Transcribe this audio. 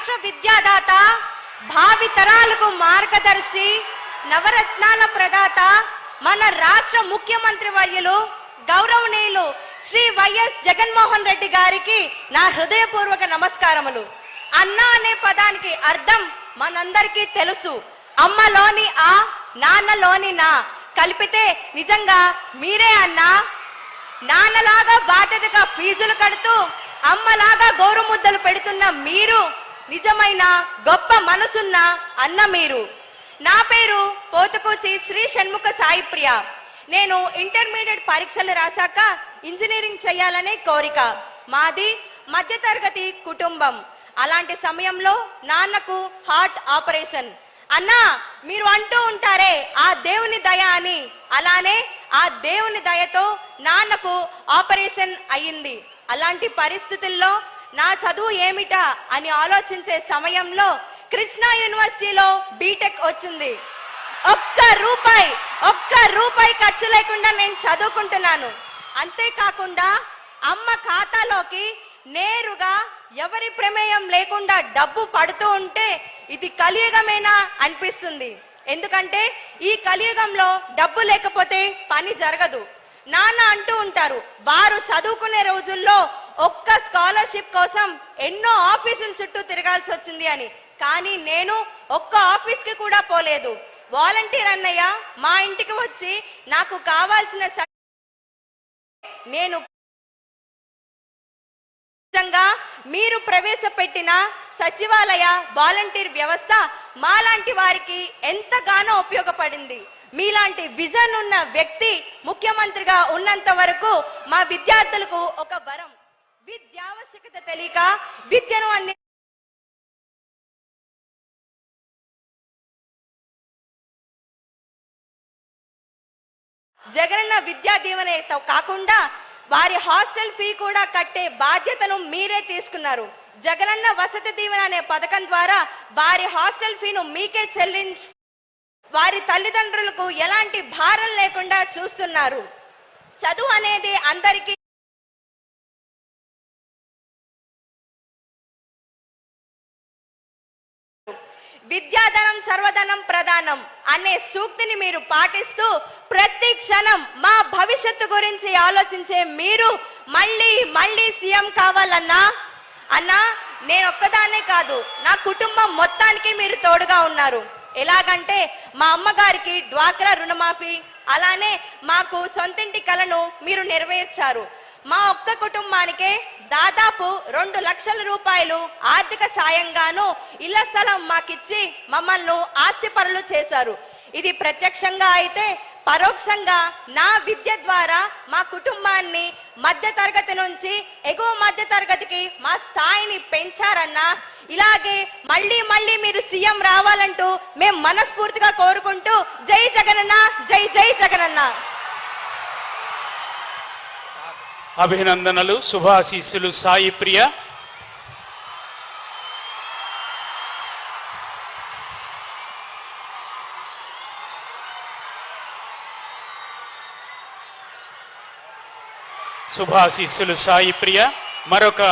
రాష్ట్ర విద్యాదాత, భావి తరాలకు మార్గదర్శి, నవరత్నాల ప్రదాత, మన రాష్ట్ర ముఖ్యమంత్రి వర్యులు గౌరవనీయులు శ్రీ వైఎస్ జగన్మోహన్ రెడ్డి గారికి నా హృదయపూర్వక నమస్కారములు. అన్న అనే పదానికి అర్థం మనందరికీ తెలుసు. అమ్మలోని ఆ, నాన్నలోని నా కలిపితే నిజంగా మీరే అన్నా. నాన్నలాగా బాధ్యతగా ఫీజులు కడుతూ అమ్మలాగా గోరుముద్దలు పెడుతున్న మీరు నిజమైన గొప్ప మనసున్న అన్న మీరు. నా పేరు పోతుకూచి శ్రీ షణ్ముఖ సాయి ప్రియ. నేను ఇంటర్మీడియట్ పరీక్షలు రాశాక ఇంజనీరింగ్ చేయాలనే కోరిక. మాది మధ్యతరగతి కుటుంబం. అలాంటి సమయంలో నాన్నకు హార్ట్ ఆపరేషన్. అన్నా, మీరు అంటూ ఉంటారే ఆ దేవుని దయ అని, అలానే ఆ దేవుని దయతో నాన్నకు ఆపరేషన్ అయ్యింది. అలాంటి పరిస్థితుల్లో నా చదువు ఏమిటా అని ఆలోచించే సమయంలో కృష్ణా యూనివర్సిటీలో బీటెక్ వచ్చింది. ఒక్క రూపాయి ఖర్చు లేకుండా నేను చదువుకుంటున్నాను. అంతేకాకుండా అమ్మ ఖాతాలోకి నేరుగా ఎవరి ప్రమేయం లేకుండా డబ్బు పడుతూ ఉంటే ఇది కలియుగమేనా అనిపిస్తుంది. ఎందుకంటే ఈ కలియుగంలో డబ్బు లేకపోతే పని జరగదు. నాన్న అంటూ ఉంటారు, వారు చదువుకునే రోజుల్లో ఒక్క స్కాలర్షిప్ కోసం ఎన్నో ఆఫీసుల చుట్టూ తిరగాల్సి వచ్చింది అని. కానీ నేను ఒక్క ఆఫీస్కి కూడా పోలేదు. వాలంటీర్ అన్నయ్య మా ఇంటికి వచ్చి నాకు కావాల్సిన నేను మీరు ప్రవేశపెట్టిన సచివాలయ వాలంటీర్ వ్యవస్థ మాలాంటి వారికి ఎంతగానో ఉపయోగపడింది. మీలాంటి విజన్ ఉన్న వ్యక్తి ముఖ్యమంత్రిగా ఉన్నంత వరకు మా విద్యార్థులకు ఒక వరం. విద్యావశ్యకత తెలియక విద్యను అంది జగనన్న విద్యా దీవెనతో కాకుండా వారి హాస్టల్ ఫీ కూడా కట్టే బాధ్యతను మీరే తీసుకున్నారు. జగనన్న వసతి దీవెన అనే పథకం ద్వారా వారి హాస్టల్ ఫీను మీకే చెల్లించి వారి తల్లిదండ్రులకు ఎలాంటి భారం లేకుండా చూస్తున్నారు. చదువు అనేది అందరికీ విద్యాధనం సర్వధనం ప్రధానం అనే సూక్తిని మీరు పాటిస్తూ ప్రతి క్షణం మా భవిష్యత్తు గురించి ఆలోచించే మీరు మళ్ళీ సీఎం కావాలన్నా. అన్నా, నేను ఒక్కదాన్నే కాదు, నా కుటుంబం మొత్తానికి మీరు తోడుగా ఉన్నారు. ఎలాగంటే మా అమ్మగారికి డ్వాక్రా రుణమాఫీ, అలానే మాకు సొంతింటి కలను మీరు నెరవేర్చారు. మా ఒక్క కుటుంబానికే దాదాపు 2 లక్షల రూపాయలు ఆర్థిక సాయంగాను ఇళ్ల స్థలం మాకిచ్చి మమ్మల్ని ఆస్తిపరులు చేశారు. ఇది ప్రత్యక్షంగా అయితే పరోక్షంగా నా విద్య ద్వారా మా కుటుంబాన్ని మధ్యతరగతి నుంచి ఎగువ మధ్యతరగతికి మా స్థాయిని పెంచారన్నా. ఇలాగే మళ్ళీ మీరు సీఎం రావాలంటూ మేము మనస్ఫూర్తిగా కోరుకుంటూ జై జగనన్న, జై జగనన్న. అభినందనలు, శుభాశీస్సులు సాయి ప్రియ. శుభాశీస్సులు సాయి ప్రియ. మరొక